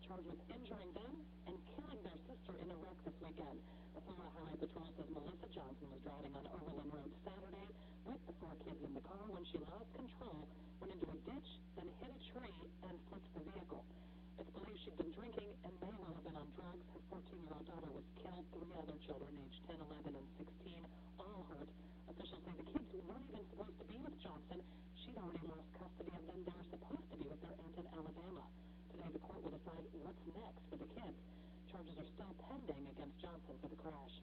Speaker 13: charged with injuring them and killing their sister in a wreck this weekend. The Florida Highway Patrol says Melissa Johnson was driving on Overland Road Saturday with the 4 kids in the car when she lost control, went into a ditch, then hit a tree, and flipped the vehicle. It's believed she'd been drinking and may well have been on drugs. Her 14-year-old daughter was killed. 3 other children, aged 10, 11, and 16, all hurt. Officials say the kids weren't even supposed to be with Johnson. She'd already lost custody of them. They were supposed to be with their aunt in Alabama. Today, the court will decide what's next for the kids. Charges are still pending against Johnson for the crash.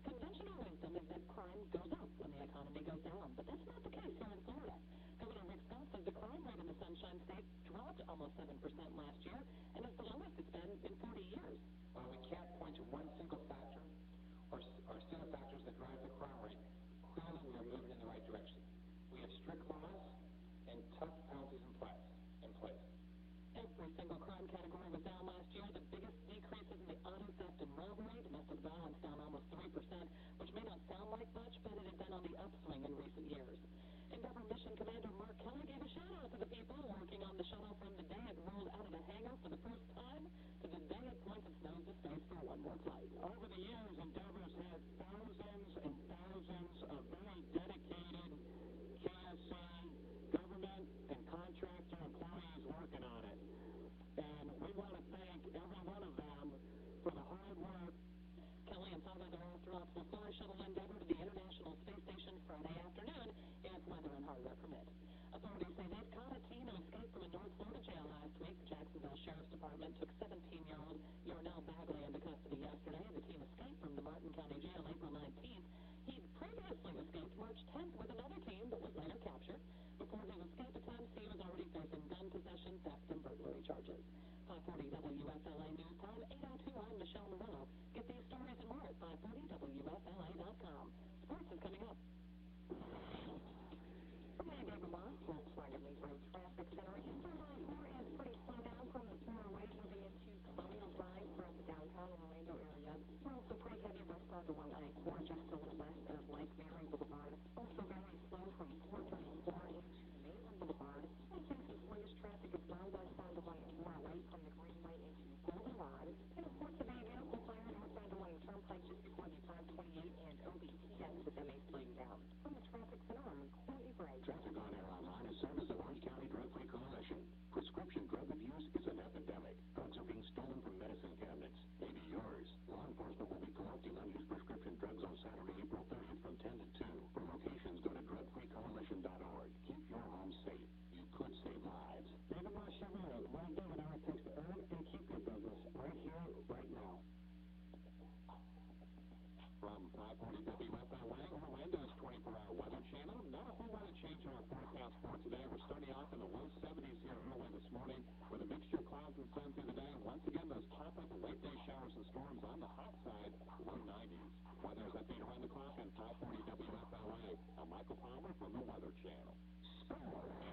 Speaker 13: Conventional wisdom is that crime goes up when the economy goes down, but that's not the case here in Florida. Governor Rick Scott says the crime rate in the Sunshine State dropped almost 7% last year, and it's the lowest it's been in 40 years.
Speaker 14: While we can't point to one single factor or set of factors that drive the crime rate, clearly we are moving in the right direction. We have strict laws and tough penalties in place.
Speaker 13: Every single crime category was down last year. The biggest decreases in the auto theft and robbery, domestic violence down almost 3%, which may not sound like much, but it had been on the upswing in recent years. Endeavor Mission Commander Mark Kelly gave a shout-out to the people working on the shuttle from the day it rolled out of the hangar for the first time to the day it points its nose to space for one more flight.
Speaker 16: Over the years, Endeavor's had thousands and thousands of very dedicated KSA government and contractor employees working on it. And we want to thank every one of them for the hard work.
Speaker 13: Kelly and 5 other astronauts will fly Shuttle Endeavor to the International Space Station Friday afternoon if weather and hardware permit. Authorities say they've caught a teen who escaped from a North Florida jail last week. The Jacksonville Sheriff's Department took 17-year-old Yarnell Bagley into custody yesterday. The teen escaped from the Martin County Jail April 19th. He'd previously escaped March 10th with another teen, but was later captured. Before his escape attempts, he was already facing gun possession, theft, and burglary charges. 540 WFLA News Time, 8:02. I'm Michelle Morello. Get these stories and more at 540WFLA.com. Sports is coming up. From the David Moss, Volkswagen Leaf Road Traffic Center, Eastern Line 4 is pretty slow down from the 408 moving into Colonial Drive throughout the downtown and Orlando area. We're also pretty heavy westbound along I-4 just a little west of Lake Mary Boulevard. Also very slow from 434 into Maitland Boulevard. In Texas, Slayers traffic is now westbound along 408 from the Greenway into Goldenrod. And of course, the vehicle fire northbound along the Turnpike just before the 528 and OBT exit with MA slowing down. From the traffic center, I'm Courtney Bray.
Speaker 17: Traffic on Air Online is service of Orange County Drug Free Coalition. Prescription drug abuse is an epidemic. Drugs are being stolen from medicine cabinets, maybe yours. Law enforcement will be collecting unused prescription drugs on Saturday, April 30th from 10 to 2. For locations, go to drugfreecoalition.org. Keep your home safe. You could save lives.
Speaker 16: David Moss Chevrolet, where David Hour takes to earn and keep your business right here, right now.
Speaker 17: From 540 WFLA, Orlando's 24-hour weather channel. Not a whole lot of change in our forecast for today. We're starting off in the low 70s here early this morning with a mixture of clouds and sun through the day. Once again, those pop-up late day showers and storms on the hot side, low 90s. Weather's update around the clock on 540 WFLA. I'm Michael Palmer from the Weather Channel. Sports.